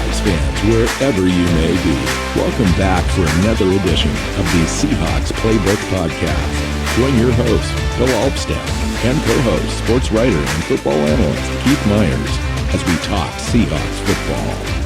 Seahawks fans, wherever you may be. Welcome back for another edition of the Seahawks Playbook podcast. Join your host, Bill Alvstad, and co-host, sports writer and football analyst Keith Myers as we talk Seahawks football.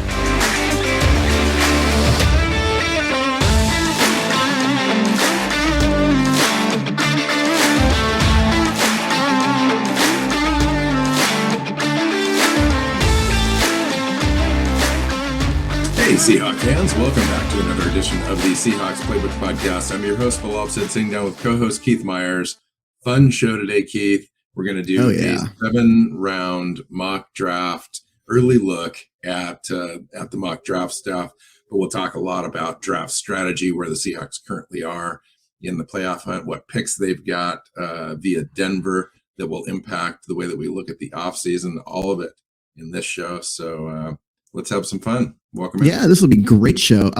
Hey Seahawks fans, welcome back to another edition of the Seahawks Playbook podcast. I'm your host, Bill Alvstad, sitting down with co-host Keith Myers. Fun show today, Keith. We're going to do a 7-round mock draft, early look at the mock draft stuff, but we'll talk a lot about draft strategy, where the Seahawks currently are in the playoff hunt, what picks they've got via Denver that will impact the way that we look at the offseason, all of it in this show. So let's have some fun. Welcome in. Yeah, this will be a great show.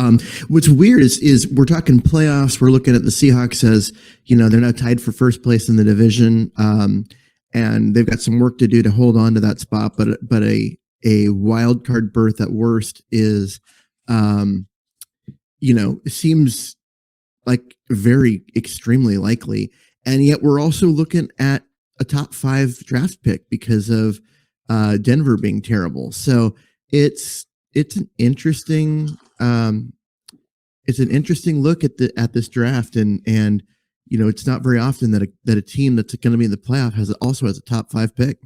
What's weird is we're talking playoffs. We're looking at the Seahawks as, they're now tied for first place in the division. And they've got some work to do to hold on to that spot. But a wild card berth at worst is, seems like very extremely likely. And yet we're also looking at a top 5 draft pick because of Denver being terrible. So it's an interesting look at this draft, and it's not very often that a team that's going to be in the playoff has a top 5 pick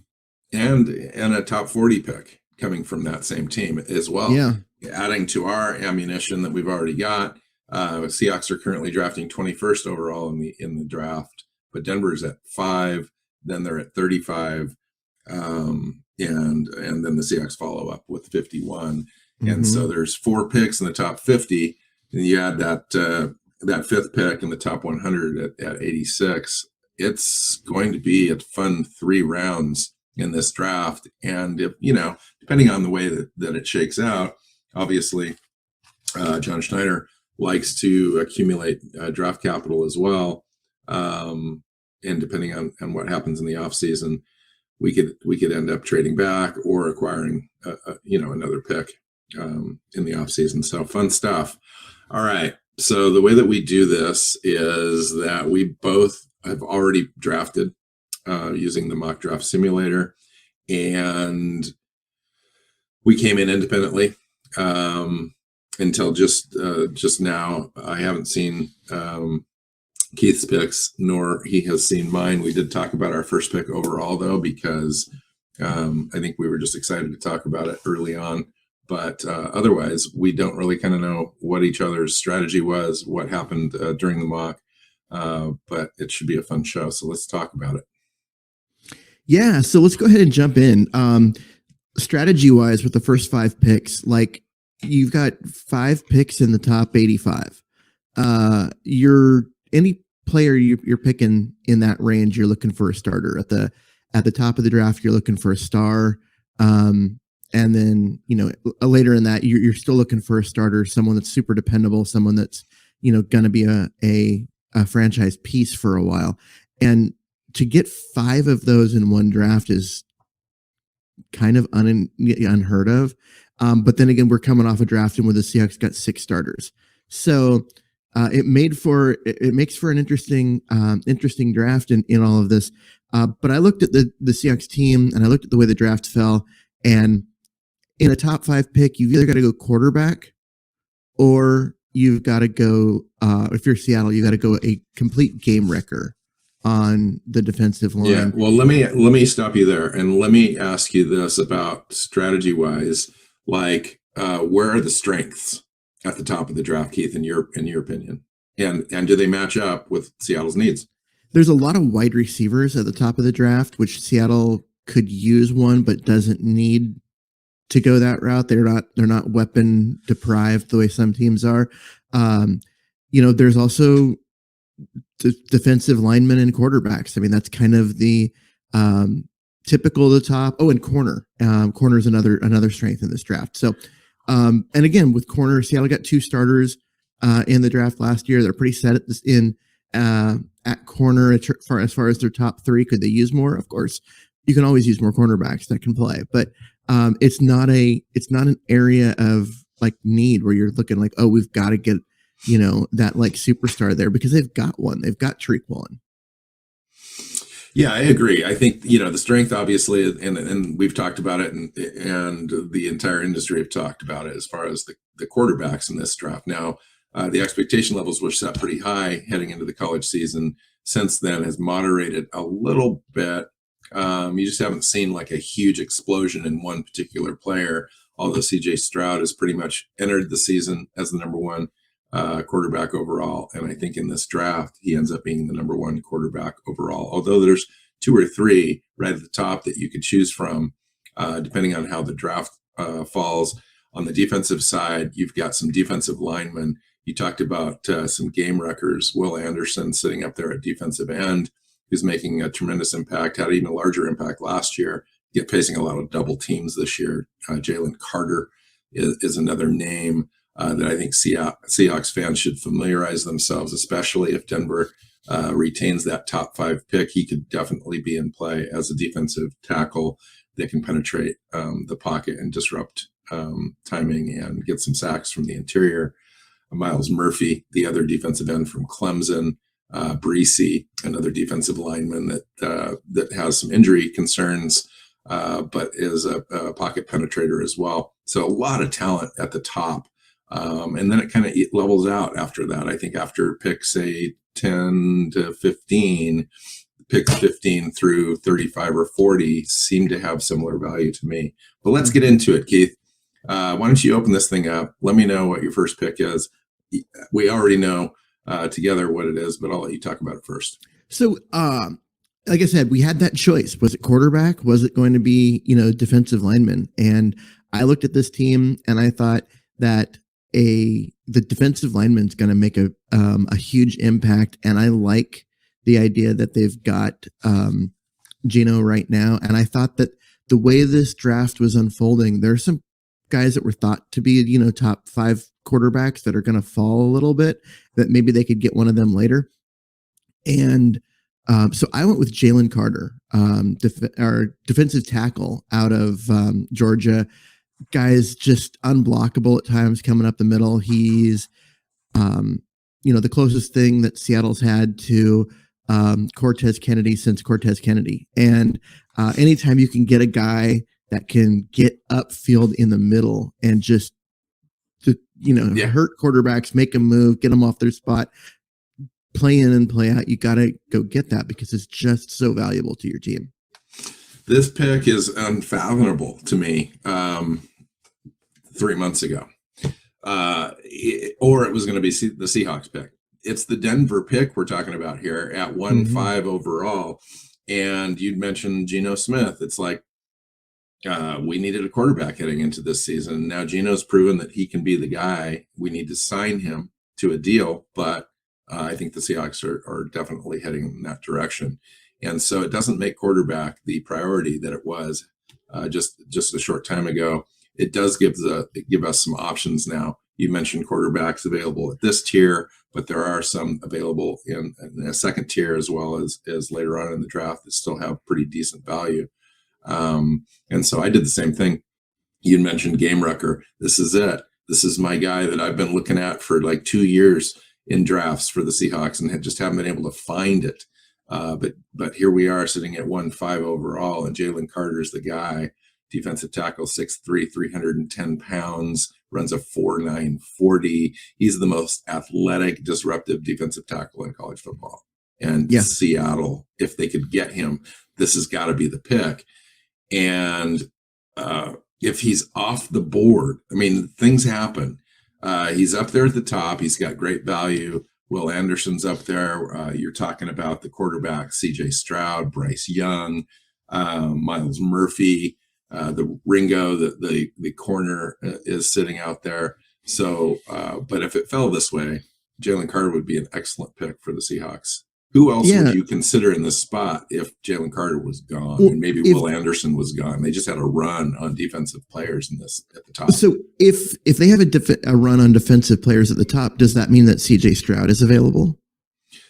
and a top 40 pick coming from that same team as well. Yeah, adding to our ammunition that we've already got. Seahawks are currently drafting 21st overall in the draft, but Denver's at 5. Then they're at 35. And then the Seahawks follow up with 51. And so there's 4 picks in the top 50. And you add that 5th pick in the top 100 at 86. It's going to be a fun 3 rounds in this draft. And if, depending on the way that it shakes out, obviously John Schneider likes to accumulate draft capital as well. And depending on what happens in the offseason, we could end up trading back or acquiring another pick in the offseason. So fun stuff. All right. So the way that we do this is that we both have already drafted using the mock draft simulator, and we came in independently until just now. I haven't seen Keith's picks, nor he has seen mine. We did talk about our first pick overall, though, because I think we were just excited to talk about it early on. But otherwise, we don't really kind of know what each other's strategy was, what happened during the mock. But it should be a fun show. So let's talk about it. Yeah. So let's go ahead and jump in. Strategy-wise, with the first 5 picks, like you've got 5 picks in the top 85. Any player you're picking in that range, you're looking for a starter. At the top of the draft, you're looking for a star. And then, later in that, you're still looking for a starter, someone that's super dependable, someone that's, going to be a franchise piece for a while. And to get 5 of those in one draft is kind of unheard of. But then again, we're coming off a draft where the Seahawks got 6 starters. So it makes for an interesting draft in all of this. But I looked at the Seahawks team, and I looked at the way the draft fell, and in a top 5 pick, you've either got to go quarterback, or you've got to go, if you're Seattle, you got to go a complete game wrecker on the defensive line. Yeah. Well, let me stop you there, and let me ask you this about strategy wise, like where are the strengths at the top of the draft, Keith, in your opinion, and do they match up with Seattle's needs? There's a lot of wide receivers at the top of the draft, which Seattle could use one, but doesn't need to go that route. They're not weapon deprived the way some teams are. There's also defensive linemen and quarterbacks. I mean, that's kind of the typical of the top. Oh, and corner. Corner is another strength in this draft. So, and again, with corner, Seattle got 2 starters in the draft last year. They're pretty set at this at corner as far as their top 3. Could they use more? Of course, you can always use more cornerbacks that can play. But it's not an area of like need where you're looking like, oh, we've got to get, that like superstar there, because they've got one. They've got Trequan. Yeah, I agree. I think, the strength obviously, and we've talked about it, and the entire industry have talked about it as far as the quarterbacks in this draft. Now, the expectation levels were set pretty high heading into the college season. Since then has moderated a little bit. You just haven't seen like a huge explosion in one particular player, although CJ Stroud has pretty much entered the season as the number one quarterback overall. And I think in this draft, he ends up being the number one quarterback overall, although there's two or three right at the top that you could choose from, depending on how the draft falls. On the defensive side, you've got some defensive linemen. You talked about some game wreckers. Will Anderson sitting up there at defensive end, who's making a tremendous impact, had even a larger impact last year, yet facing a lot of double teams this year. Jalen Carter is another name that I think Seahawks fans should familiarize themselves, especially if Denver retains that top 5 pick. He could definitely be in play as a defensive tackle that can penetrate the pocket and disrupt timing and get some sacks from the interior. Miles Murphy, the other defensive end from Clemson. Breesy, another defensive lineman that has some injury concerns, but is a pocket penetrator as well. So a lot of talent at the top. And then it kind of levels out after that. I think after picks, say, 10 to 15, picks 15 through 35 or 40 seem to have similar value to me. But let's get into it, Keith. Why don't you open this thing up? Let me know what your first pick is. We already know together what it is, but I'll let you talk about it first. So, like I said, we had that choice. Was it quarterback? Was it going to be, defensive lineman? And I looked at this team and I thought that the defensive lineman is going to make a huge impact. And I like the idea that they've got Geno right now. And I thought that the way this draft was unfolding, there are some guys that were thought to be, top 5 quarterbacks that are going to fall a little bit, that maybe they could get one of them later. And so I went with Jalen Carter, our defensive tackle out of Georgia. Guy's just unblockable at times coming up the middle. He's, the closest thing that Seattle's had to Cortez Kennedy since Cortez Kennedy. And anytime you can get a guy that can get upfield in the middle and just hurt quarterbacks, make them move, get them off their spot, play in and play out, you got to go get that because it's just so valuable to your team. This pick is unfathomable to me 3 months ago. Or it was going to be the Seahawks pick. It's the Denver pick we're talking about here at 1-5 overall. And you'd mentioned Geno Smith. It's like, we needed a quarterback heading into this season. Now Geno's proven that he can be the guy. We need to sign him to a deal, but I think the Seahawks are definitely heading in that direction. And so it doesn't make quarterback the priority that it was just a short time ago. It does give us some options now. You mentioned quarterbacks available at this tier, but there are some available in a second tier as well as later on in the draft that still have pretty decent value. And so I did the same thing. You mentioned Game Wrecker. This is it. This is my guy that I've been looking at for like 2 years in drafts for the Seahawks and just haven't been able to find it. But here we are sitting at 1-5 overall, and Jalen Carter's the guy. Defensive tackle, 6'3", 310 pounds, runs a 4.9 40. He's the most athletic, disruptive defensive tackle in college football. And Seattle, if they could get him, this has got to be the pick. And if he's off the board, I mean, things happen. He's up there at the top. He's got great value. Will Anderson's up there. You're talking about the quarterback, CJ Stroud, Bryce Young, Miles Murphy, the Ringo, the corner is sitting out there. So, but if it fell this way, Jalen Carter would be an excellent pick for the Seahawks. Who else would you consider in this spot if Jalen Carter was gone and maybe Will Anderson was gone? They just had a run on defensive players in this at the top. So if they have a run on defensive players at the top, does that mean that CJ Stroud is available?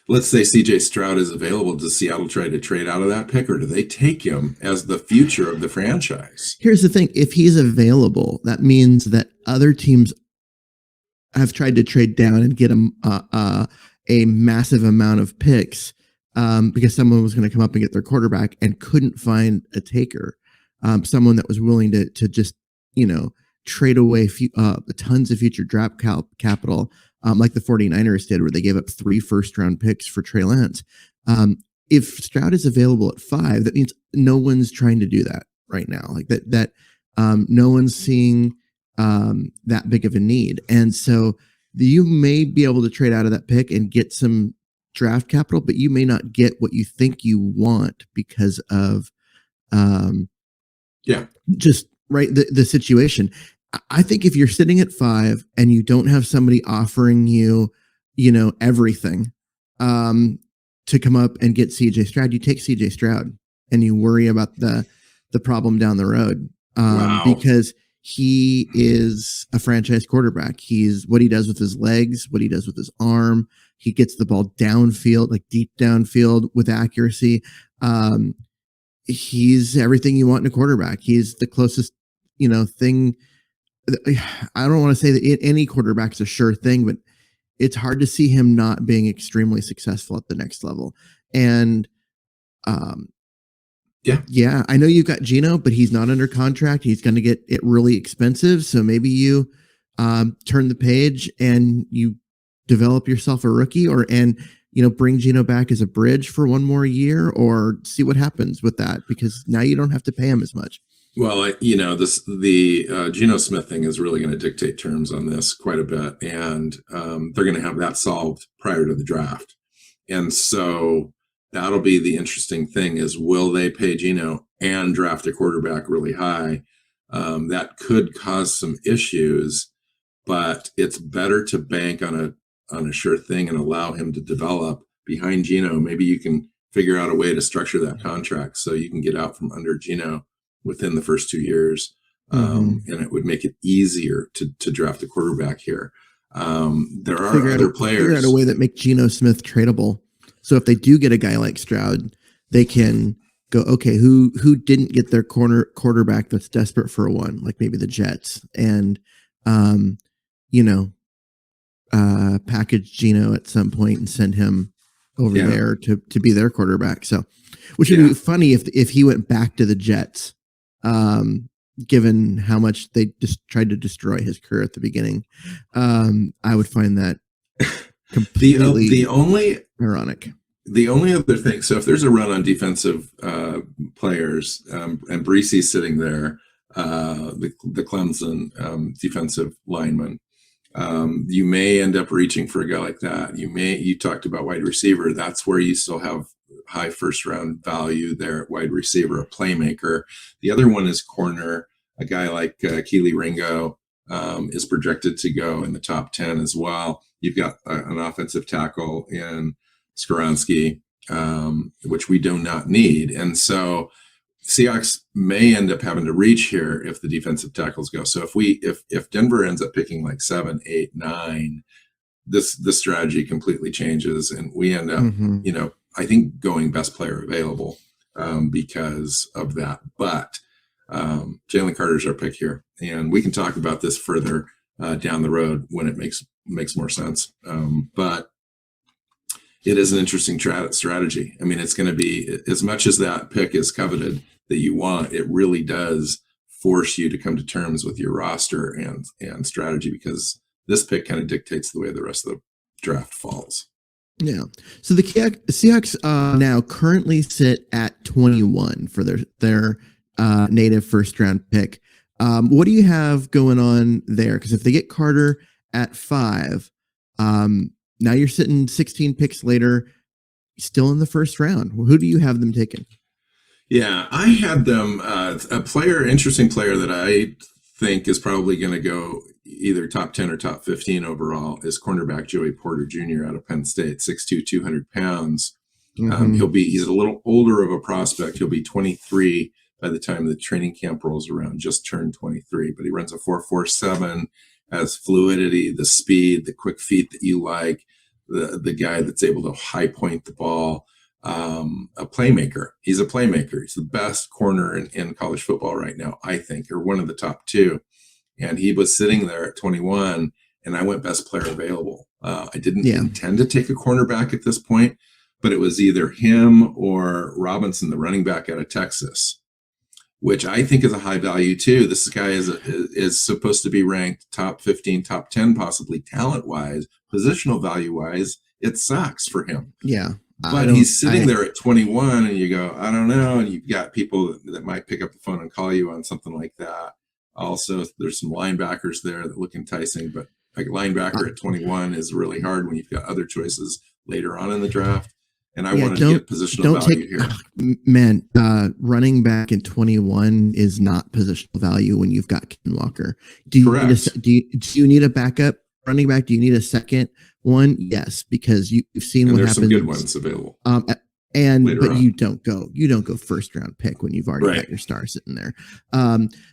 let's say CJ Stroud is available. Does Seattle try to trade out of that pick, or do they take him as the future of the franchise? Here's the thing. If he's available, that means that other teams have tried to trade down and get him a massive amount of picks because someone was going to come up and get their quarterback and couldn't find a taker, someone that was willing to just, trade away tons of future draft capital, like the 49ers did, where they gave up 3 first-round picks for Trey Lance. If Stroud is available at 5, that means no one's trying to do that right now. Like that no one's seeing that big of a need. And so you may be able to trade out of that pick and get some draft capital, but you may not get what you think you want because of just right the situation. I think if you're sitting at 5 and you don't have somebody offering you, everything to come up and get CJ Stroud, you take CJ Stroud and you worry about the problem down the road. Because he is a franchise quarterback. He's what he does with his legs, what he does with his arm. He gets the ball downfield, like deep downfield with accuracy. He's everything you want in a quarterback. He's the closest, thing. I don't want to say that any quarterback's a sure thing, but it's hard to see him not being extremely successful at the next level. And yeah, I know you've got Geno, but he's not under contract. He's going to get it really expensive. So maybe you turn the page and you develop yourself a rookie, and bring Geno back as a bridge for one more year, or see what happens with that, because now you don't have to pay him as much. Well, the Geno Smith thing is really going to dictate terms on this quite a bit, and they're going to have that solved prior to the draft. And so that'll be the interesting thing: is will they pay Geno and draft a quarterback really high? That could cause some issues, but it's better to bank on a sure thing and allow him to develop behind Geno. Maybe you can figure out a way to structure that contract so you can get out from under Geno within the first 2 years. And it would make it easier to draft a quarterback here. There are other players. Figure out a way that make Geno Smith tradable. So if they do get a guy like Stroud, they can go, okay, who didn't get their quarterback that's desperate for a one, like maybe the Jets, and package Geno at some point and send him over there to be their quarterback. So, which would be funny if he went back to the Jets, given how much they just tried to destroy his career at the beginning. I would find that completely the only ironic. The only other thing, so if there's a run on defensive players, and Breesie's sitting there, the Clemson defensive lineman, you may end up reaching for a guy like that. You talked about wide receiver. That's where you still have high first round value there at wide receiver, a playmaker. The other one is corner. A guy like Keely Ringo is projected to go in the top 10 as well. You've got an offensive tackle in Skoronski, which we do not need. And so Seahawks may end up having to reach here if the defensive tackles go. So if Denver ends up picking like 7, 8, 9, this strategy completely changes, and we end up, I think going best player available because of that. But Jalen Carter's our pick here, and we can talk about this further down the road when it makes more sense. But it is an interesting strategy. I mean, it's going to be, as much as that pick is coveted that you want, it really does force you to come to terms with your roster and strategy, because this pick kind of dictates the way the rest of the draft falls. Yeah. So the Seahawks now currently sit at 21 for their native first round pick. What do you have going on there? Because if they get Carter at 5, now you're sitting 16 picks later, still in the first round. Who do you have them taking? Yeah, I had them interesting player that I think is probably going to go either top 10 or top 15 overall is cornerback Joey Porter Jr. out of Penn State, 6'2", 200 pounds. He's a little older of a prospect. He'll be 23 by the time the training camp rolls around, just turned 23, but he runs a 4.47, has fluidity, the speed, the quick feet that you like, the guy that's able to high point the ball, a playmaker. He's a playmaker. He's the best corner in college football right now, I think, or one of the top two. And he was sitting there at 21, and I went best player available. I didn't intend to take a cornerback at this point, but it was either him or Robinson, the running back out of Texas, which I think is a high value too. This guy is supposed to be ranked top 15, top 10, possibly talent wise, positional value wise. It sucks for him. Yeah. But he's sitting there at 21, and you go, I don't know. And you've got people that might pick up the phone and call you on something like that. Also, there's some linebackers there that look enticing, but like linebacker at 21 is really hard when you've got other choices later on in the draft. And I wanted to get positional value here. Man, running back in 21 is not positional value when you've got Ken Walker. Do you need a backup running back? Do you need a second one? Yes, because you've seen what happens. There's some good ones available. But you don't go first round pick when you've already got your star sitting there.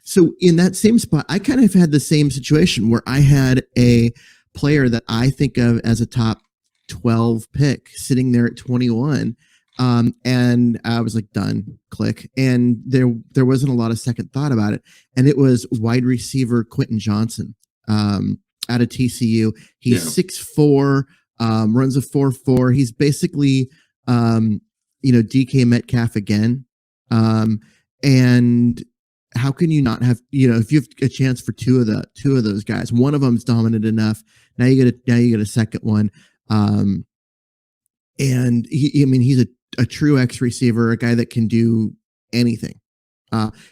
So in that same spot, I kind of had the same situation where I had a player that I think of as a top 12 pick sitting there at 21. And I was like, done, click. And there wasn't a lot of second thought about it. And it was wide receiver Quentin Johnson out of TCU. He's 6'4", runs a 4.4. He's basically DK Metcalf again. And how can you not have, if you have a chance for two of those guys, one of them's dominant enough. Now you get a second one. And he's a true X receiver, a guy that can do anything.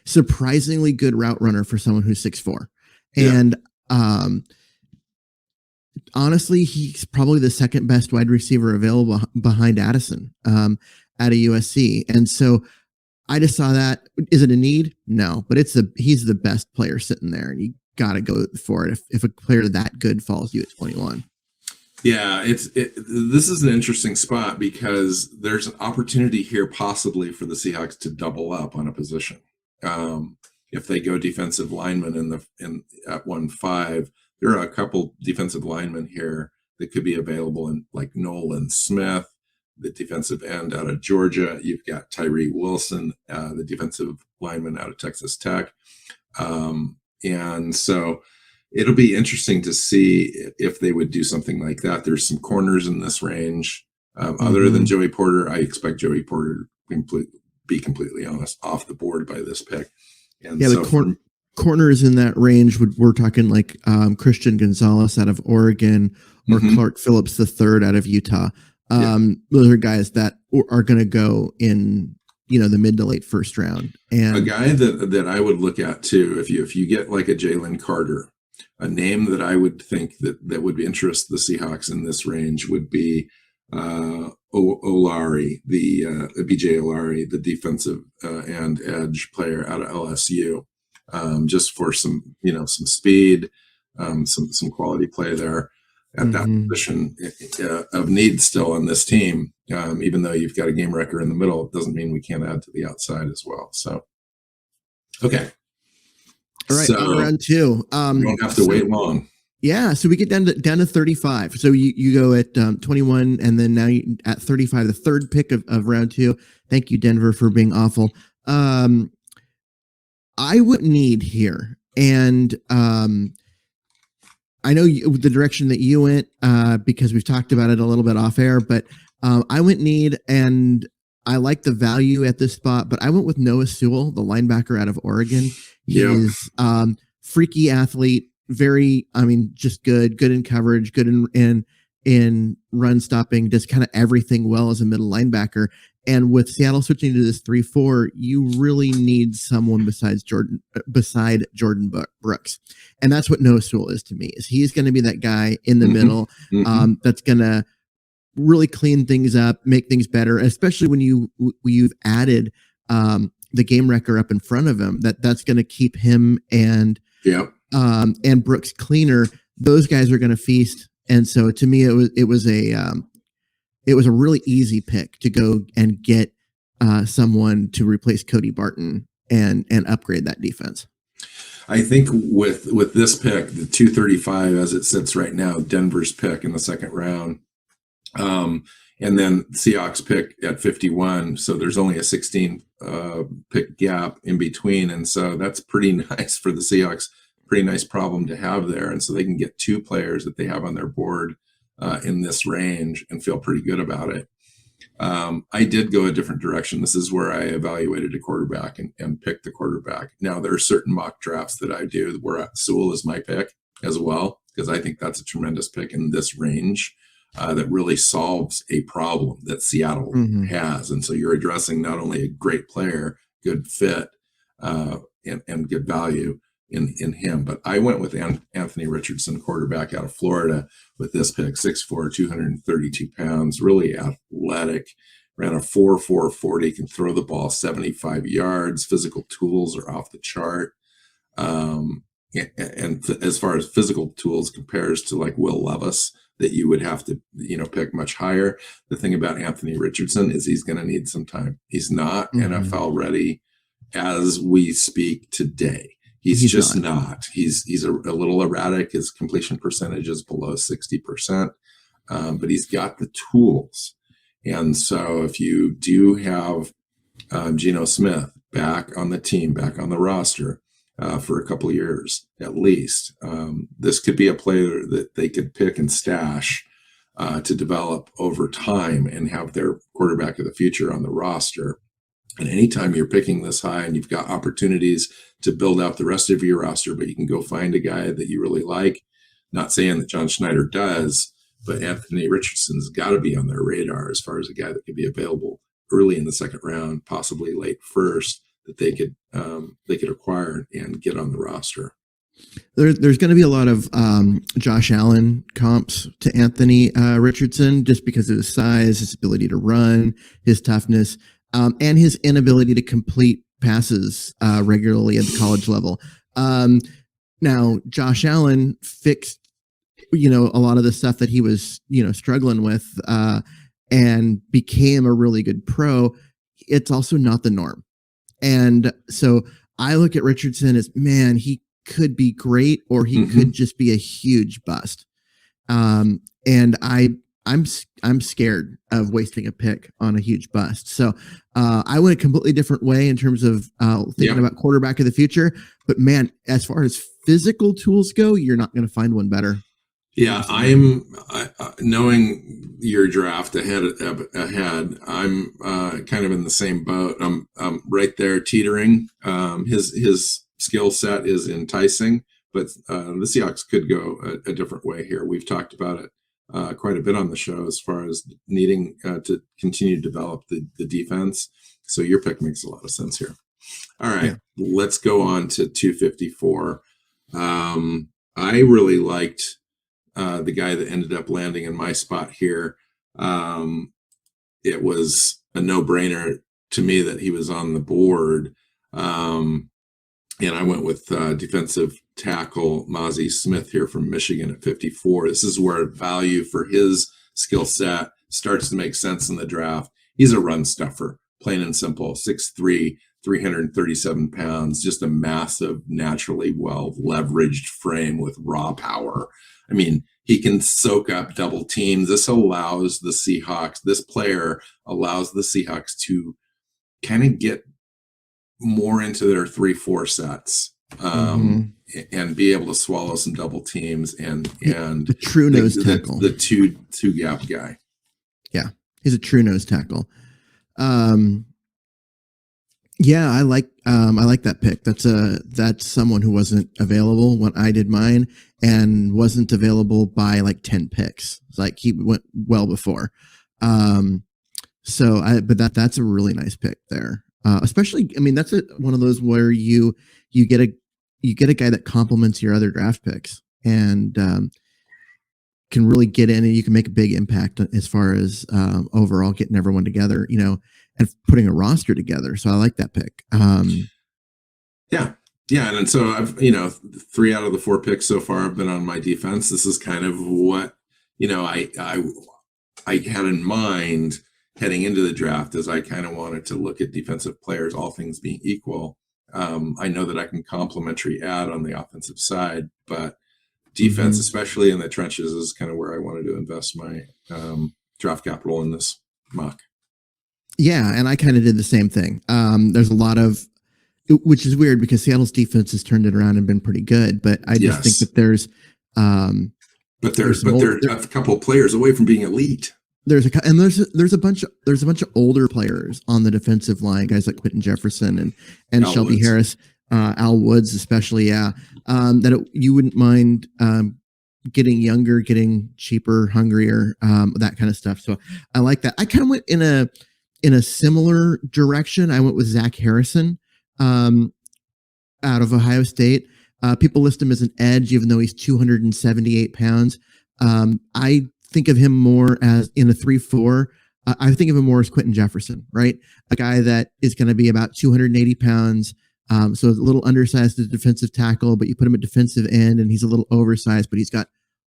Surprisingly good route runner for someone who's 6'4". And honestly, he's probably the second best wide receiver available behind Addison out of USC. And so I just saw that. Is it a need? No, but he's the best player sitting there, and you got to go for it if a player that good falls you at 21. Yeah, this is an interesting spot because there's an opportunity here possibly for the Seahawks to double up on a position. If they go defensive lineman at 1.5, there are a couple defensive linemen here that could be available, in like Nolan Smith, the defensive end out of Georgia. You've got Tyree Wilson, the defensive lineman out of Texas Tech. And so it'll be interesting to see if they would do something like that. There's some corners in this range. Other than Joey Porter, I expect Joey Porter to be completely honest, off the board by this pick. And the corners in that range, we're talking like Christian Gonzalez out of Oregon or Clark Phillips III out of Utah. Those are guys that are going to go in the mid to late first round. And a guy that I would look at too, if you get like a Jalen Carter, a name that I would think that would interest the Seahawks in this range would be Olari, the BJ Olari, the defensive and edge player out of LSU, just for some speed, some quality play there at that position of need still on this team. Even though you've got a game wrecker in the middle, it doesn't mean we can't add to the outside as well. So, okay. All right, so round two. You don't have to wait long. Yeah, so we get down to 35. So you go at 21, and then now at 35, the third pick of round two. Thank you, Denver, for being awful. I would need here, and I know the direction that you went because we've talked about it a little bit off air, but I went need, and I like the value at this spot, but I went with Noah Sewell, the linebacker out of Oregon. He's freaky athlete, just good in coverage, good in run stopping, does kind of everything well as a middle linebacker. And with Seattle switching to this 3-4, you really need someone beside Jordan Brooks. And that's what Noah Sewell is to me, is he's going to be that guy in the middle that's going to really clean things up, make things better, especially when you've added the game wrecker up in front of him. That's going to keep him and Brooks cleaner. Those guys are going to feast. And so to me, it was a really easy pick to go and get someone to replace Cody Barton and upgrade that defense. I think with this pick, the 235 as it sits right now, Denver's pick in the second round, And then Seahawks pick at 51. So there's only a 16 pick gap in between. And so that's pretty nice for the Seahawks, pretty nice problem to have there. And so they can get 2 players that they have on their board in this range and feel pretty good about it. I did go a different direction. This is where I evaluated a quarterback and picked the quarterback. Now, there are certain mock drafts that I do where Sewell is my pick as well, because I think that's a tremendous pick in this range that really solves a problem that Seattle has. And so you're addressing not only a great player, good fit, and good value in him. But I went with Anthony Richardson, quarterback out of Florida, with this pick, 6'4", 232 pounds, really athletic, ran a 4.4 40, can throw the ball 75 yards. Physical tools are off the chart. And as far as physical tools compares to like Will Levis, that you would have to, pick much higher. The thing about Anthony Richardson is he's going to need some time. He's not NFL ready as we speak today. He's just not. He's a little erratic. His completion percentage is below 60%, but he's got the tools. And so if you do have Geno Smith back on the team, back on the roster for a couple of years at least, this could be a player that they could pick and stash to develop over time and have their quarterback of the future on the roster. And anytime you're picking this high and you've got opportunities to build out the rest of your roster, but you can go find a guy that you really like, not saying that John Schneider does, but Anthony Richardson's got to be on their radar as far as a guy that could be available early in the second round, possibly late first, that they could acquire and get on the roster. There's going to be a lot of Josh Allen comps to Anthony Richardson, just because of his size, his ability to run, his toughness, and his inability to complete passes regularly at the college level. Now, Josh Allen fixed, a lot of the stuff that he was, struggling with, and became a really good pro. It's also not the norm. And so I look at Richardson as, man, he could be great, or he could just be a huge bust. And I'm scared of wasting a pick on a huge bust. So I went a completely different way in terms of thinking about quarterback of the future. But man, as far as physical tools go, you're not going to find one better. Yeah, I'm knowing your draft ahead. I'm kind of in the same boat. I'm right there teetering. His skill set is enticing, but the Seahawks could go a different way here. We've talked about it quite a bit on the show as far as needing to continue to develop the defense. So your pick makes a lot of sense here. All right, let's go on to 254. I really liked the guy that ended up landing in my spot here. It was a no-brainer to me that he was on the board. And I went with defensive tackle Mazi Smith here from Michigan at 54. This is where value for his skill set starts to make sense in the draft. He's a run stuffer, plain and simple, 6'3", 337 pounds, just a massive, naturally well-leveraged frame with raw power. I mean, he can soak up double teams. This player allows the Seahawks to kind of get more into their 3-4 sets and be able to swallow some double teams and the true nose tackle, the two gap guy. Yeah, he's a true nose tackle. Yeah, I like that pick. That's someone who wasn't available when I did mine, and wasn't available by like 10 picks. Like he went well before. But that's a really nice pick there. Especially, I mean, that's one of those where you get a guy that complements your other draft picks and can really get in, and you can make a big impact as far as overall getting everyone together, and putting a roster together. So I like that pick. Yeah. And so I've, 3 out of the 4 picks so far have been on my defense. This is kind of what, I had in mind heading into the draft, as I kind of wanted to look at defensive players, all things being equal. I know that I can complementary add on the offensive side, but defense, especially in the trenches, is kind of where I wanted to invest my draft capital in this mock. Yeah, and I kind of did the same thing. There's a lot of, which is weird because Seattle's defense has turned it around and been pretty good, but I just think that there's but they're a couple of players away from being elite. There's a bunch of older players on the defensive line, guys like Quentin Jefferson and Shelby Woods. Harris, Al Woods especially, you wouldn't mind getting younger, getting cheaper, hungrier, that kind of stuff. So I like that. I kind of went in a similar direction. I went with Zach Harrison out of Ohio State. People list him as an edge, even though he's 278 pounds. I think of him more as in a 3-4. I think of him more as Quentin Jefferson, right? A guy that is going to be about 280 pounds. So a little undersized as a defensive tackle, but you put him at defensive end and he's a little oversized, but he's got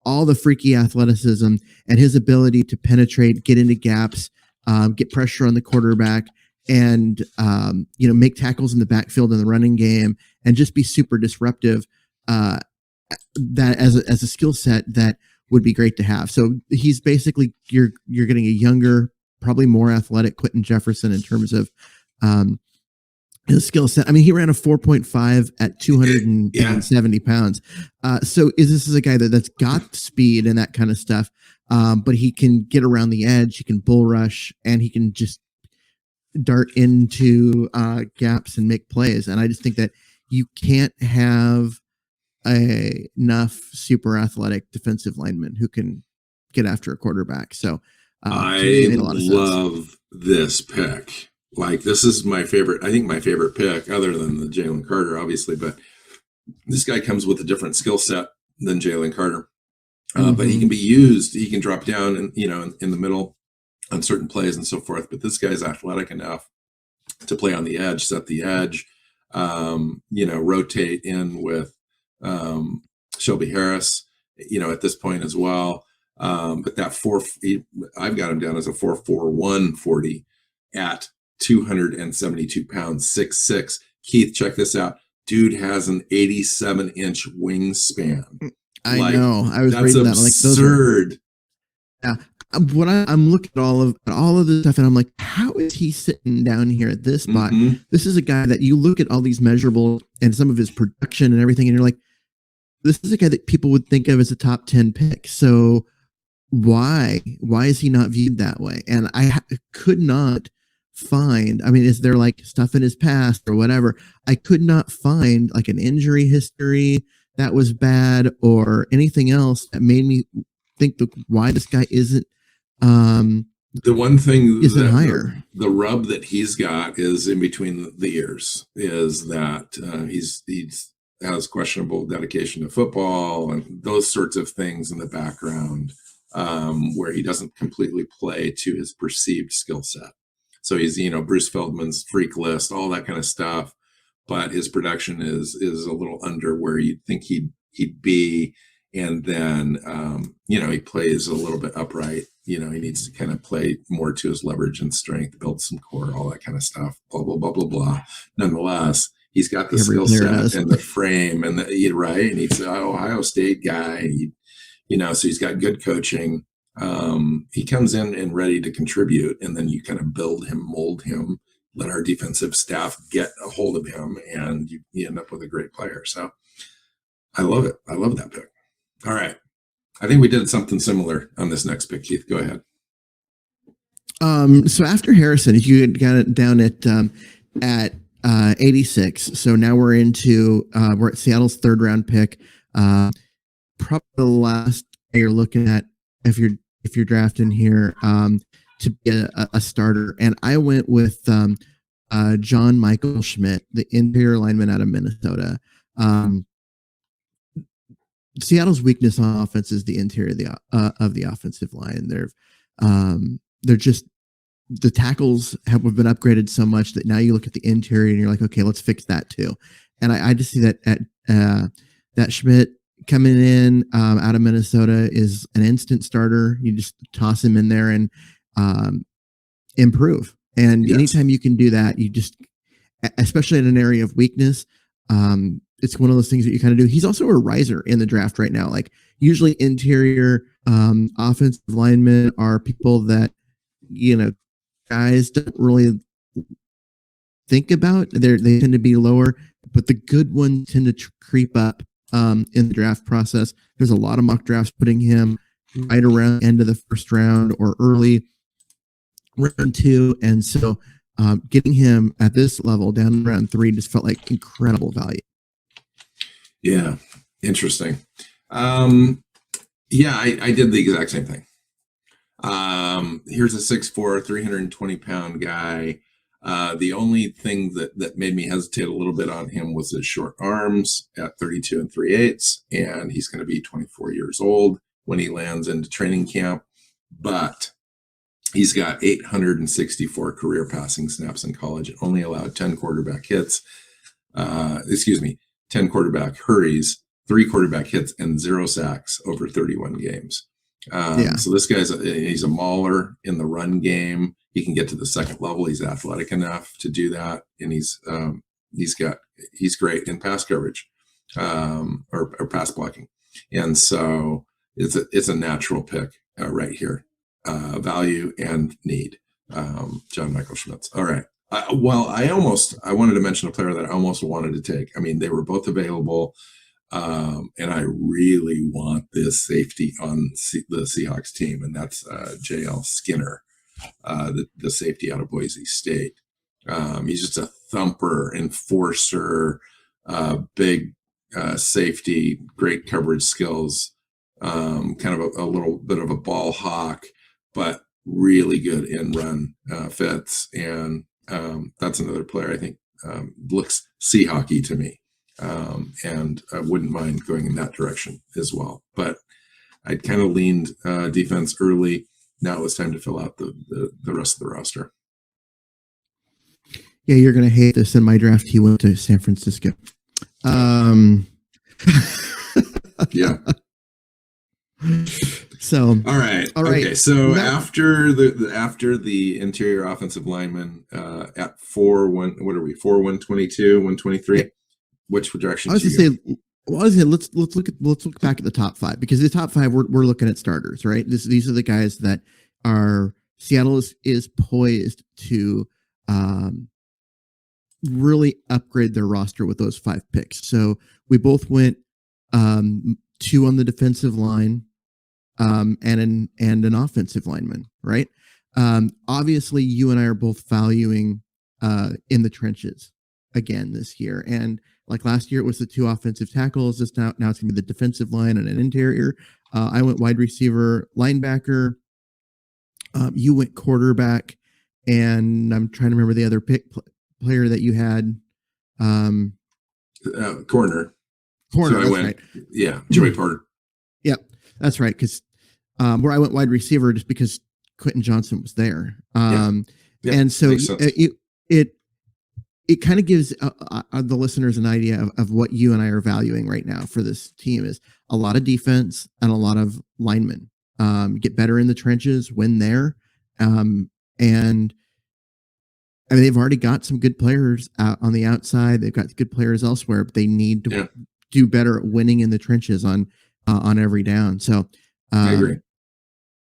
all the freaky athleticism and his ability to penetrate, get into gaps, get pressure on the quarterback, and make tackles in the backfield in the running game, and just be super disruptive. That as a skill set that would be great to have. So he's basically you're getting a younger, probably more athletic Quentin Jefferson in terms of his skill set. I mean, he ran a 4.5 at 270 pounds. So this is a guy that's got speed and that kind of stuff. But he can get around the edge, he can bull rush, and he can just dart into gaps and make plays. And I just think that you can't have enough super athletic defensive linemen who can get after a quarterback. So I love this pick. Like, this is my favorite. I think my favorite pick, other than the Jalen Carter, obviously, but this guy comes with a different skill set than Jalen Carter. But he can be used. He can drop down and in the middle on certain plays and so forth. But this guy's athletic enough to play on the edge, set the edge, rotate in with Shelby Harris, at this point as well. But that I've got him down as a 4.41 40 at 272 pounds, 6'6". Keith, check this out. Dude has an 87-inch wingspan. I know. I was reading that. Like, absurd. I'm looking at all of this stuff, and I'm like, how is he sitting down here at this spot? This is a guy that you look at all these measurables and some of his production and everything, and you're like, this is a guy that people would think of as a top 10 pick. So why is he not viewed that way? And I could not find, I mean, is there like stuff in his past or whatever? I could not find like an injury history that was bad or anything else that made me think why this guy isn't the one thing isn't higher. The rub that he's got is in between the ears, is that he's has questionable dedication to football and those sorts of things in the background, where he doesn't completely play to his perceived skill set. So he's, Bruce Feldman's freak list, all that kind of stuff, but his production is a little under where you'd think he'd be. And then, he plays a little bit upright. He needs to kind of play more to his leverage and strength, build some core, all that kind of stuff, blah, blah, blah, blah, blah. Nonetheless, he's got the skill set and the frame and right. And he's an Ohio State guy, so he's got good coaching. He comes in and ready to contribute, and then you kind of build him, mold him, let our defensive staff get a hold of him, and you end up with a great player. So I love it. I love that pick. All right. I think we did something similar on this next pick, Keith. Go ahead. So after Harrison, you got it down at 86. So now we're at Seattle's third round pick. Probably the last you're looking at if you're drafting here to be a starter. And I went with John Michael Schmidt, the interior lineman out of Minnesota. Seattle's weakness on offense is the interior of the offensive line. They're just, the tackles have been upgraded so much that now you look at the interior and you're like, okay, let's fix that too. And I just see that Schmidt coming in out of Minnesota is an instant starter. You just toss him in there and improve. And anytime you can do that, you just, especially in an area of weakness, it's one of those things that you kind of do. He's also a riser in the draft right now. Like usually interior offensive linemen are people that, guys don't really think about. They tend to be lower, but the good ones tend to creep up in the draft process. There's a lot of mock drafts putting him right around the end of the first round or early round 2. And so getting him at this level down to round 3 just felt like incredible value. Yeah. Interesting. Yeah, I did the exact same thing. Here's a 6'4", 320-pound guy. The only thing that made me hesitate a little bit on him was his short arms at 32 3/8, and he's going to be 24 years old when he lands into training camp. But he's got 864 career passing snaps in college and only allowed 10 quarterback hits. 10 quarterback hurries, 3 quarterback hits, and 0 sacks over 31 games. So this guy's he's a mauler in the run game. He can get to the second level. He's athletic enough to do that, and he's great in pass coverage or pass blocking. And so it's a natural pick right here. Value and need. John Michael Schmitz. All right. I wanted to mention a player that I almost wanted to take. I mean, they were both available. And I really want this safety on the Seahawks team, and that's JL Skinner, the safety out of Boise State. He's just a thumper, enforcer, big safety, great coverage skills, kind of a little bit of a ball hawk, but really good in run fits. And that's another player I think looks Seahawky to me. And I wouldn't mind going in that direction as well. But I kind of leaned defense early. Now it was time to fill out the rest of the roster. Yeah, you're going to hate this. In my draft, he went to San Francisco. Yeah. So all right. Okay. So after the interior offensive lineman at 4-1, what are we? 4-122, 123. Which direction? I was going to say, let's look back at the top 5, because the top 5 we're looking at starters, right? These are the guys that are Seattle is poised to really upgrade their roster with those 5 picks. So we both went 2 on the defensive line and an offensive lineman, right? Obviously, you and I are both valuing in the trenches again this year, and like last year, it was the 2 offensive tackles. Now it's going to be the defensive line and an interior. I went wide receiver, linebacker. You went quarterback, and I'm trying to remember the other player that you had. Corner. So I went, right. Yeah, Joey Porter. Yep, that's right. Because where I went wide receiver just because Quentin Johnson was there. And so it kind of gives the listeners an idea of what you and I are valuing right now for this team is a lot of defense and a lot of linemen. Get better in the trenches, win there. And I mean, they've already got some good players out on the outside. They've got good players elsewhere, but they need to do better at winning in the trenches on every down. So I agree.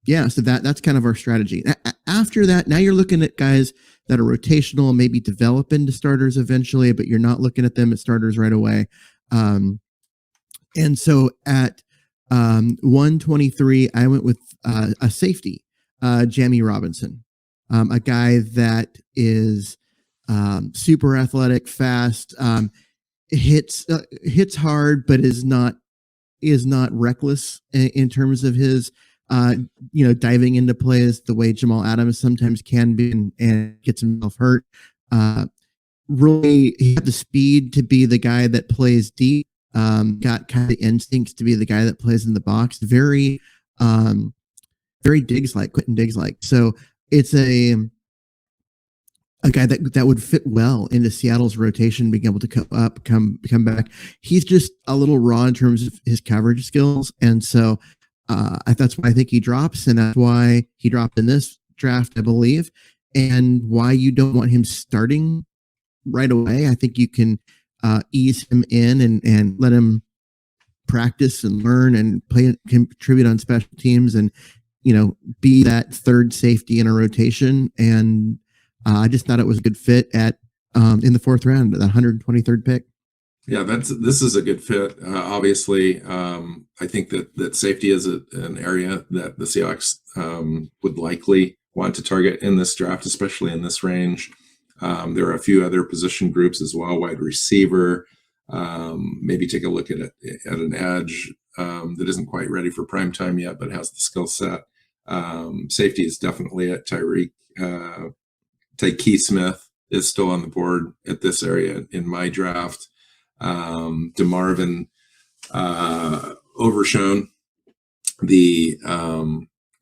Yeah, so that's kind of our strategy. After that, now you're looking at guys that are rotational, maybe develop into starters eventually, but you're not looking at them as starters right away. And so at 123, I went with a safety, Jamie Robinson, a guy that is super athletic, fast, hits hard, but is not reckless in terms of his diving into plays the way Jamal Adams sometimes can be and gets himself hurt. Really, he had the speed to be the guy that plays deep. Got kind of the instincts to be the guy that plays in the box. Very Diggs-like, Quentin Diggs-like. So it's a guy that would fit well into Seattle's rotation, being able to come back. He's just a little raw in terms of his coverage skills, and so that's why I think he drops, and that's why he dropped in this draft, I believe, and why you don't want him starting right away. I think you can ease him in and let him practice and learn and play, contribute on special teams, and be that third safety in a rotation. And I just thought it was a good fit at in the fourth round, the 123rd pick. Yeah, this is a good fit. Obviously, I think that safety is an area that the Seahawks would likely want to target in this draft, especially in this range. There are a few other position groups as well, wide receiver. Maybe take a look at an edge that isn't quite ready for prime time yet, but has the skill set. Safety is definitely at Tyke Smith is still on the board at this area in my draft. DeMarvin Overshone, the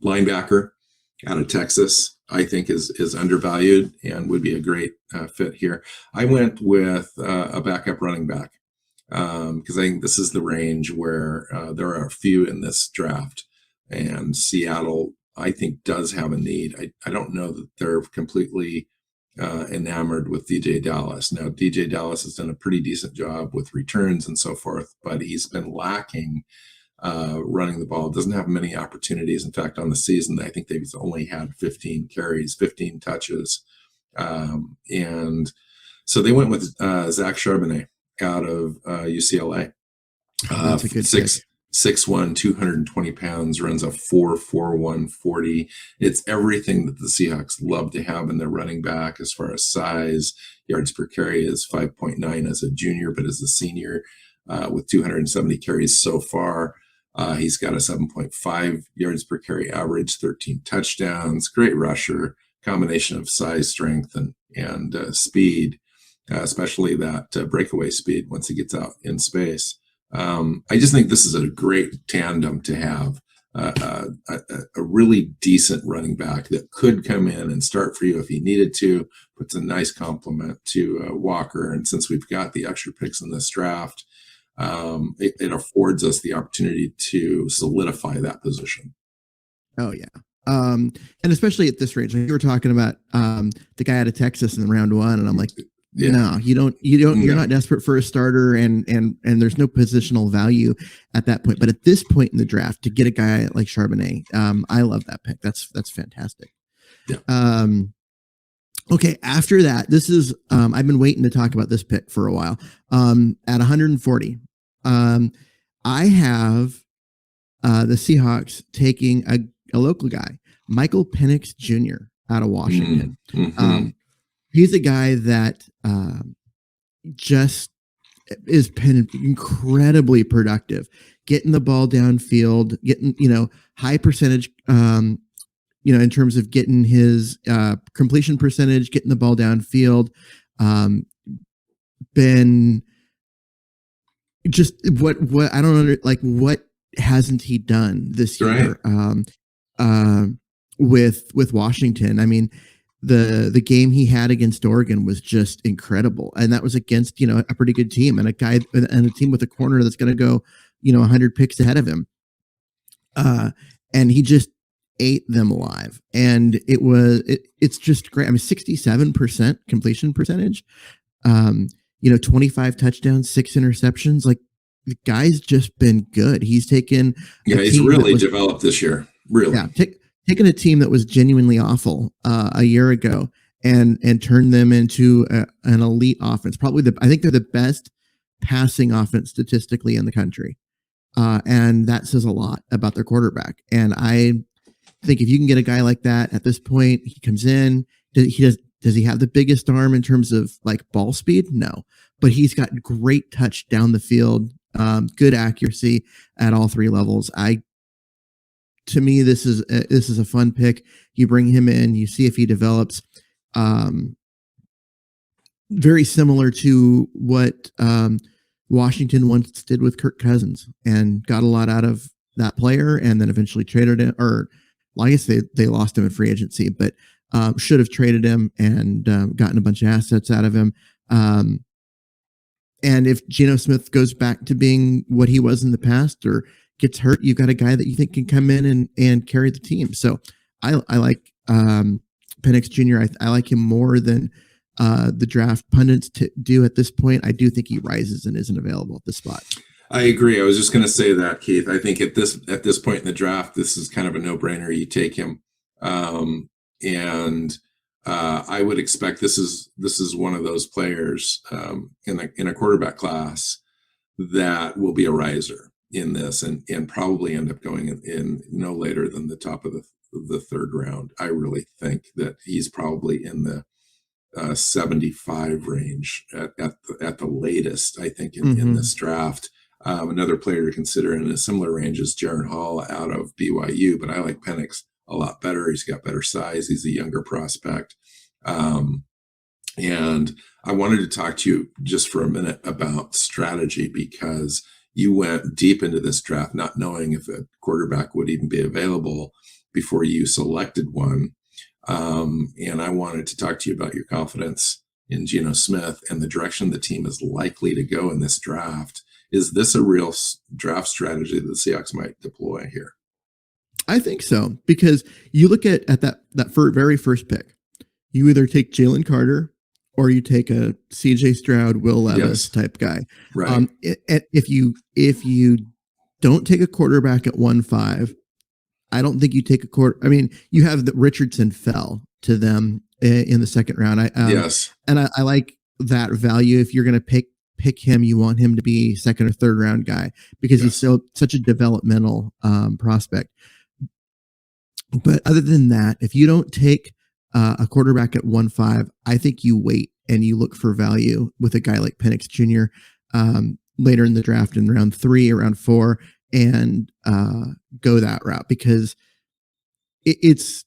linebacker out of Texas, I think is undervalued and would be a great fit here. I went with a backup running back because I think this is the range where there are a few in this draft, and Seattle, I think, does have a need. I don't know that they're completely enamored with DJ Dallas. Now, DJ Dallas has done a pretty decent job with returns and so forth, but he's been lacking running the ball. Doesn't have many opportunities. In fact, on the season, I think they've only had 15 carries, 15 touches. And so they went with Zach Charbonnet out of UCLA. That's a good 6'1", 220 pounds, runs a 4.41 40. It's everything that the Seahawks love to have in their running back as far as size. Yards per carry is 5.9 as a junior, but as a senior, with 270 carries so far, he's got a 7.5 yards per carry average, 13 touchdowns. Great rusher, combination of size, strength, and speed, especially that breakaway speed once he gets out in space. I just think this is a great tandem to have, a really decent running back that could come in and start for you if he needed to. Puts a nice complement to Walker. And since we've got the extra picks in this draft, it affords us the opportunity to solidify that position. Oh, yeah. And especially at this range, like you were talking about the guy out of Texas in round one, and I'm like, yeah. No, you don't. You're not desperate for a starter, and there's no positional value at that point. But at this point in the draft, to get a guy like Charbonnet, I love that pick. That's fantastic. Yeah. Okay. After that, this is I've been waiting to talk about this pick for a while. At 140, I have the Seahawks taking a local guy, Michael Penix Jr. out of Washington. Mm-hmm. He's a guy that just is been incredibly productive, getting the ball downfield, getting, high percentage, in terms of getting his completion percentage, getting the ball downfield. Been just what I don't know, like what hasn't he done this year with Washington? I mean, the game he had against Oregon was just incredible, and that was against a pretty good team and a team with a corner that's going to go 100 picks ahead of him, and he just ate them alive. And it's just great. I mean, 67% completion percentage, 25 touchdowns, 6 interceptions. Like, the guy's just been good. He's taken he's really developed this year. Really, taken a team that was genuinely awful a year ago and turned them into an elite offense. I think they're the best passing offense statistically in the country. And that says a lot about their quarterback. And I think if you can get a guy like that at this point, he comes in, does he have the biggest arm in terms of like ball speed? No, but he's got great touch down the field, good accuracy at all 3 levels. To me, this is a fun pick. You bring him in, you see if he develops. Very similar to what Washington once did with Kirk Cousins, and got a lot out of that player, and then eventually traded him. I guess they lost him in free agency, but should have traded him and gotten a bunch of assets out of him. And if Geno Smith goes back to being what he was in the past, or gets hurt, you've got a guy that you think can come in and carry the team. So I like Penix Jr. I like him more than the draft pundits do at this point, I do think he rises and isn't available at this spot. I agree. I was just going to say that, Keith. I think at this point in the draft, this is kind of a no-brainer. You take him, and I would expect this is one of those players in a quarterback class that will be a riser in this, and probably end up going in no later than the top of the third round. I really think that he's probably in the 75 range at the latest, I think, in this draft. Another player to consider in a similar range is Jaron Hall out of BYU, but I like Penix a lot better. He's got better size. He's a younger prospect. And I wanted to talk to you just for a minute about strategy, because you went deep into this draft not knowing if a quarterback would even be available before you selected one. And I wanted to talk to you about your confidence in Geno Smith and the direction the team is likely to go in this draft. Is this a real draft strategy that the Seahawks might deploy here? I think so, because you look at that very first pick. You either take Jalen Carter or you take a CJ Stroud, Will Levis type guy. Right. If you don't take a quarterback at 1-5, I don't think you take a quarter. I mean, you have that Richardson fell to them in the second round. And I like that value. If you're going to pick him, you want him to be second or third round guy, because he's such a developmental prospect. But other than that, if you don't take a quarterback at 1-5, I think you wait and you look for value with a guy like Penix Jr. Later in the draft in round 3 or round 4, and go that route, because it's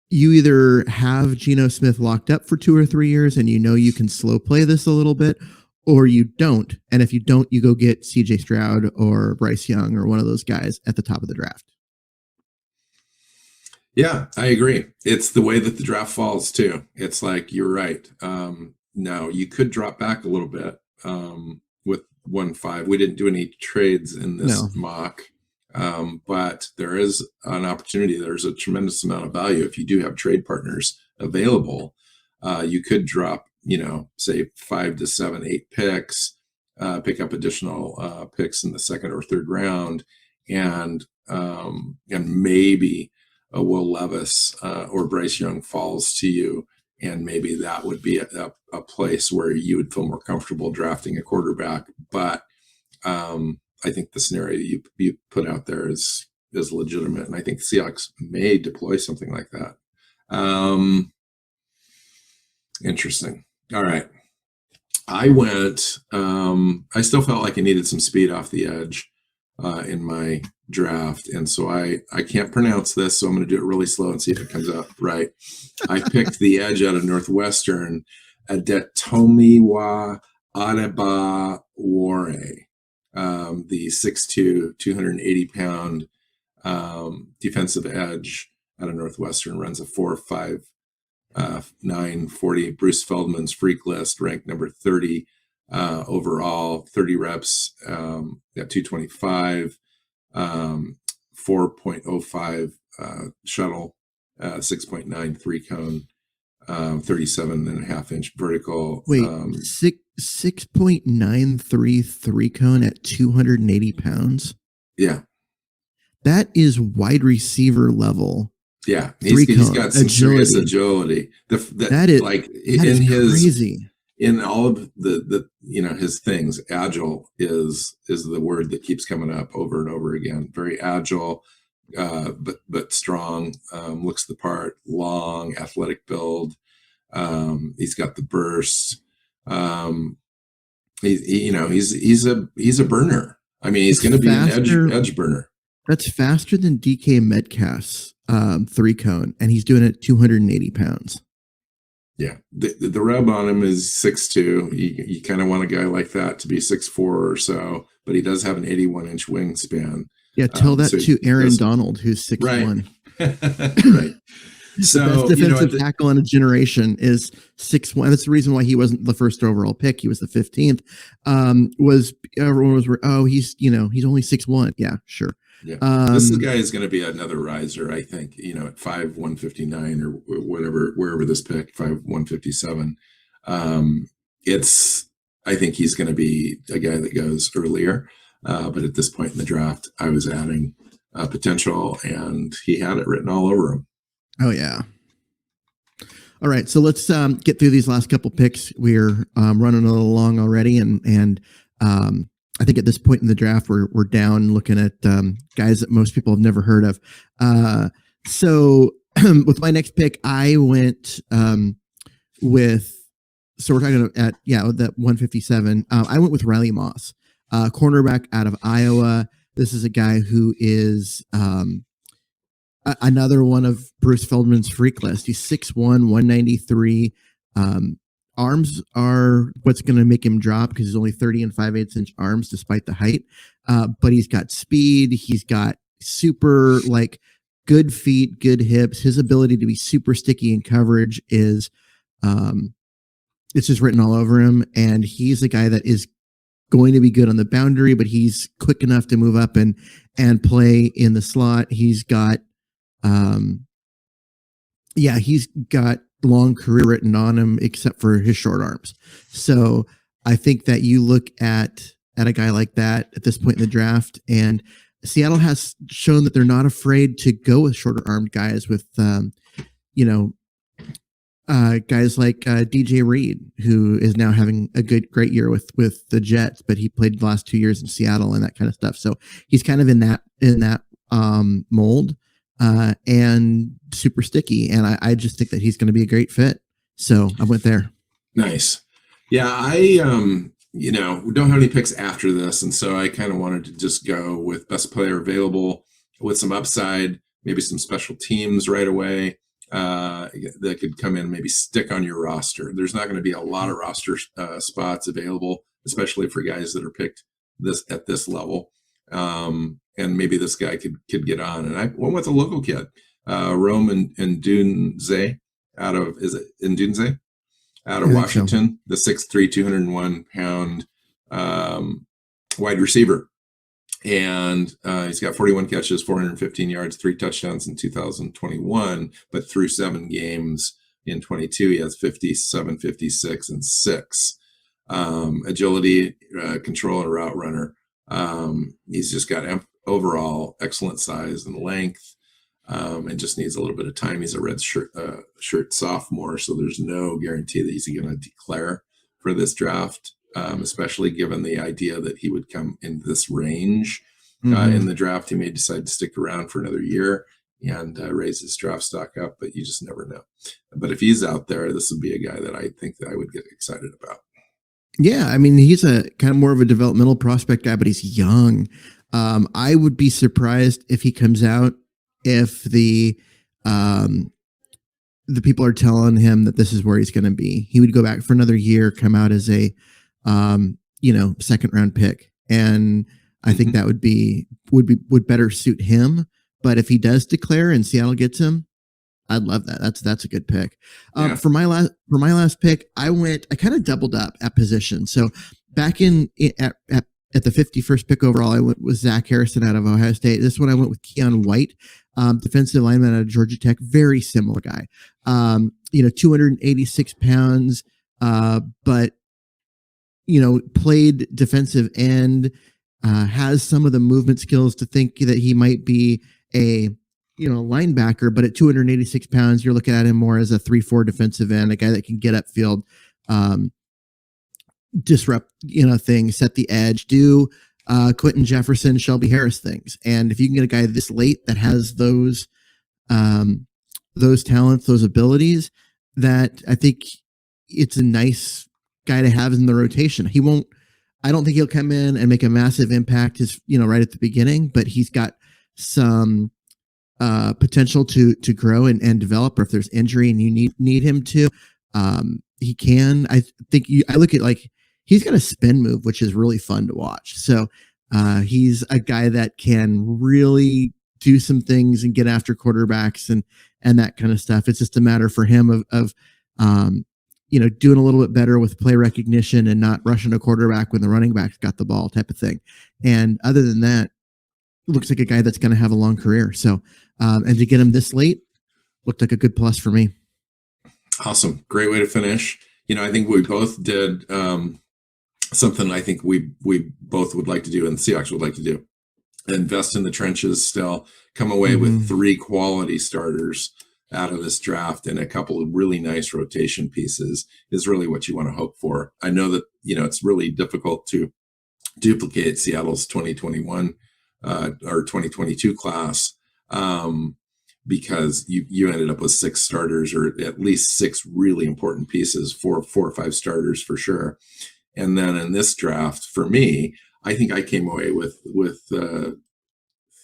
you either have Geno Smith locked up for 2 or 3 years and you can slow play this a little bit, or you don't. And if you don't, you go get CJ Stroud or Bryce Young or one of those guys at the top of the draft. Yeah, I agree. It's the way that the draft falls too. It's like, you're right. Now you could drop back a little bit with 1-5. We didn't do any trades in this mock, but there is an opportunity. There's a tremendous amount of value if you do have trade partners available. You could drop, say 5 to 7, 8 picks, pick up additional picks in the second or third round, and maybe a Will Levis or Bryce Young falls to you, and maybe that would be a place where you would feel more comfortable drafting a quarterback. But I think the scenario you put out there is legitimate, and I think the Seahawks may deploy something like that. Interesting. All right. I still felt like I needed some speed off the edge in my draft, and so I can't pronounce this, so I'm going to do it really slow and see if it comes out right. I picked the edge out of Northwestern, Adetomiwa Adebawore, the 6'2", 280-pound defensive edge out of Northwestern, runs a 4.5 940. Bruce Feldman's freak list, ranked number 30 overall, 30 reps, got 225, 4.05 shuttle, 6.93 cone, 37.5-inch vertical. Wait, 6.93 cone at 280 pounds? Yeah. That is wide receiver level. Yeah, he's got some serious agility. That is crazy. In all of the his things, agile is the word that keeps coming up over and over again. Very agile, but strong. Looks the part. Long, athletic build. He's got the burst. He's a burner. I mean, he's going to be an edge burner. That's faster than DK Metcalf's 3 cone, and he's doing it at 280 pounds. Yeah, the rub on him is 6'2". You kind of want a guy like that to be 6'4" or so, but he does have an 81-inch wingspan. Yeah, tell that to Aaron Donald, who's 6'1". Right. So the best defensive tackle in a generation is 6'1". That's the reason why he wasn't the first overall pick. He was the 15th. Was everyone was he's only 6'1". Yeah, sure. Yeah. This guy is going to be another riser, I think, at 5/159 or whatever, wherever this pick, 5/157. I think he's going to be a guy that goes earlier. But at this point in the draft, I was adding potential, and he had it written all over him. Oh, yeah. All right, so let's get through these last couple picks. We're running a little long already, and I think at this point in the draft, we're down looking at guys that most people have never heard of. So with my next pick, I went with. So we're talking at that 157. I went with Riley Moss, cornerback out of Iowa. This is a guy who is another one of Bruce Feldman's freak list. He's 6'1", 193. Arms are what's going to make him drop because he's only 30 and 5/8 inch arms despite the height. But he's got speed. He's got super good feet, good hips. His ability to be super sticky in coverage is it's just written all over him. And he's a guy that is going to be good on the boundary, but he's quick enough to move up and play in the slot. He's got he's got long career written on him, except for his short arms. So I think that you look at a guy like that at this point in the draft, and Seattle has shown that they're not afraid to go with shorter armed guys with, guys like DJ Reed, who is now having a great year with the Jets, but he played the last 2 years in Seattle and that kind of stuff. So he's kind of in that mold. And super sticky. And I just think that he's going to be a great fit. So I went there. Nice. Yeah. I, don't have any picks after this. And so I kind of wanted to just go with best player available with some upside, maybe some special teams right away that could come in and maybe stick on your roster. There's not going to be a lot of roster spots available, especially for guys that are picked at this level. And maybe this guy could get on. And I went with a local kid, Rome and Ndunze out of Washington, the 6'3", 201 pound wide receiver. And he's got 41 catches, 415 yards, 3 touchdowns in 2021, but through 7 games in 22, he has 57, 56, and 6. Agility, control, and route runner. He's just got overall excellent size and length, and just needs a little bit of time. He's a red shirt sophomore, so there's no guarantee that he's going to declare for this draft, especially given the idea that he would come in this range in the draft. He may decide to stick around for another year and raise his draft stock up, but you just never know. But if he's out there, this would be a guy that I think that I would get excited about. Yeah, I mean, he's a kind of more of a developmental prospect guy, but he's young. I would be surprised if he comes out if the people are telling him that this is where he's going to be. He would go back for another year, come out as a second round pick, and I think that would better suit him. But if he does declare and Seattle gets him, I'd love that. That's a good pick. For my last pick, I kind of doubled up at position. So back at the 51st pick overall, I went with Zach Harrison out of Ohio State. This one I went with Keon White, defensive lineman out of Georgia Tech. Very similar guy. 286 pounds, but played defensive end. Has some of the movement skills to think that he might be a linebacker, but at 286 pounds, you're looking at him more as a 3-4 defensive end, a guy that can get upfield, disrupt, things, set the edge, do Quentin Jefferson, Shelby Harris things. And if you can get a guy this late that has those talents, those abilities, that I think it's a nice guy to have in the rotation. I don't think he'll come in and make a massive impact right at the beginning, but he's got some potential to grow and develop, or if there's injury and you need him to, he can. I think I look at he's got a spin move, which is really fun to watch. So he's a guy that can really do some things and get after quarterbacks and that kind of stuff. It's just a matter for him of doing a little bit better with play recognition and not rushing a quarterback when the running back's got the ball type of thing. And other than that, looks like a guy that's going to have a long career. So, and to get him this late looked like a good plus for me. Awesome. Great way to finish. I think we both did something I think we both would like to do and the Seahawks would like to do. Invest in the trenches still, come away with 3 quality starters out of this draft and a couple of really nice rotation pieces is really what you want to hope for. I know that, it's really difficult to duplicate Seattle's 2021 or 2022 class because you ended up with 6 starters or at least 6 really important pieces, 4 or 5 starters for sure. And then in this draft, for me, I think I came away with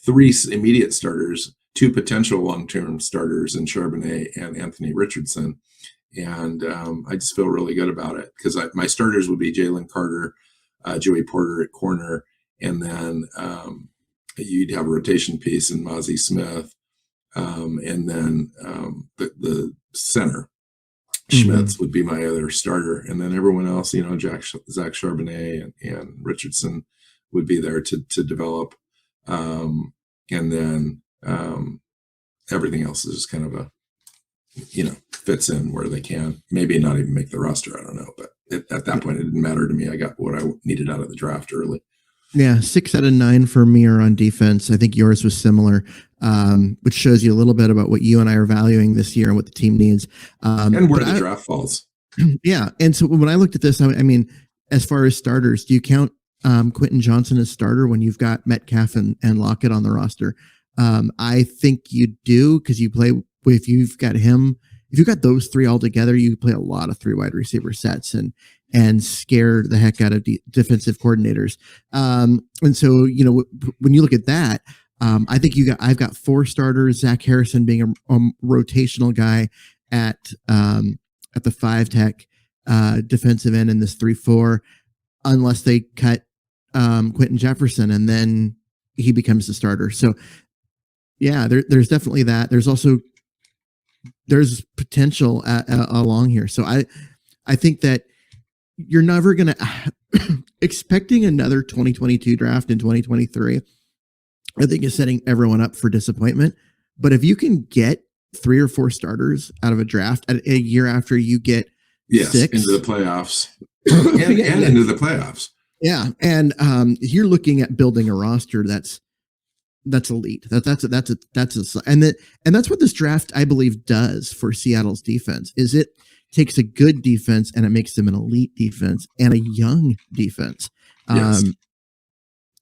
3 immediate starters, 2 potential long-term starters in Charbonnet and Anthony Richardson. And I just feel really good about it because my starters would be Jalen Carter, Joey Porter at corner, and then you'd have a rotation piece in Mozzie Smith, and then the center, Schmitz would be my other starter. And then everyone else, Zach Charbonnet and Richardson would be there to develop. And then everything else is just kind of a, fits in where they can. Maybe not even make the roster. I don't know. But at that point, it didn't matter to me. I got what I needed out of the draft early. Yeah, 6 out of 9 for me are on defense. I think yours was similar, which shows you a little bit about what you and I are valuing this year and what the team needs. And where the draft falls. Yeah. And so when I looked at this, I mean, as far as starters, do you count Quentin Johnson as starter when you've got Metcalf and Lockett on the roster? I think you do because you play if you've got him. If you've got those 3 all together, you play a lot of 3 wide receiver sets and scare the heck out of defensive coordinators. And so, when you look at that, I think I've got 4 starters, Zach Harrison being a rotational guy at the 5 tech defensive end in this 3-4, unless they cut Quentin Jefferson and then he becomes the starter. So yeah, there's definitely that. There's potential along here. So I think that you're never going to expecting another 2022 draft in 2023. I think is setting everyone up for disappointment. But if you can get 3 or 4 starters out of a draft a year after you get 6 into the playoffs and into the playoffs. Yeah. And you're looking at building a roster that's elite. That's what this draft, I believe, does for Seattle's defense is it takes a good defense and it makes them an elite defense and a young defense.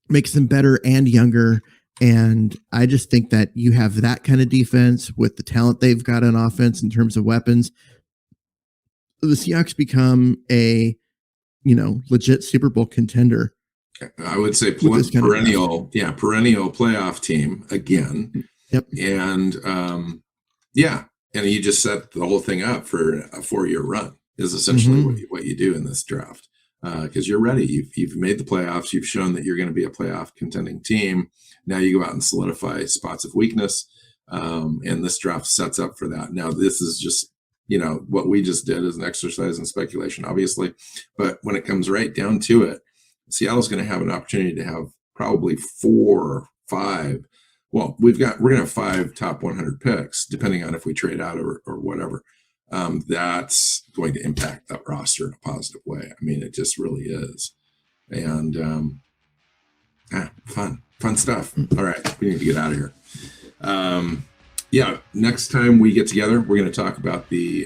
Makes them better and younger. And I just think that you have that kind of defense with the talent they've got on offense in terms of weapons. The Seahawks become a, legit Super Bowl contender. I would say perennial playoff team again. Yep. And and you just set the whole thing up for a 4-year run is essentially what you do in this draft. Because you're ready. You've made the playoffs. You've shown that you're going to be a playoff contending team. Now you go out and solidify spots of weakness. And this draft sets up for that. Now this is just, what we just did is an exercise in speculation, obviously. But when it comes right down to it, Seattle's going to have an opportunity to have probably 4 or 5. Well, we're going to have 5 top 100 picks, depending on if we trade out or whatever. That's going to impact that roster in a positive way. I mean, it just really is. And fun stuff. All right, we need to get out of here. Next time we get together, we're going to talk about the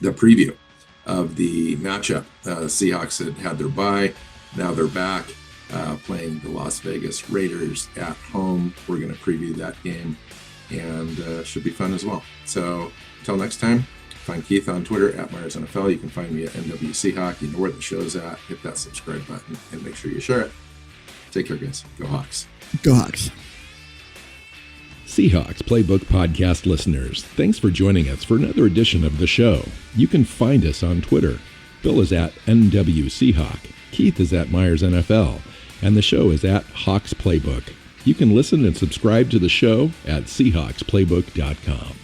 preview of the matchup. Seahawks had their bye. Now they're back playing the Las Vegas Raiders at home. We're going to preview that game and should be fun as well. So until next time, find Keith on Twitter at Myers NFL. You can find me at NW Seahawk. You know where the show's at. Hit that subscribe button and make sure you share it. Take care, guys. Go Hawks. Go Hawks. Seahawks Playbook podcast listeners, thanks for joining us for another edition of the show. You can find us on Twitter. Bill is at NW Seahawk, Keith is at Myers NFL, and the show is at Hawks Playbook. You can listen and subscribe to the show at SeahawksPlaybook.com.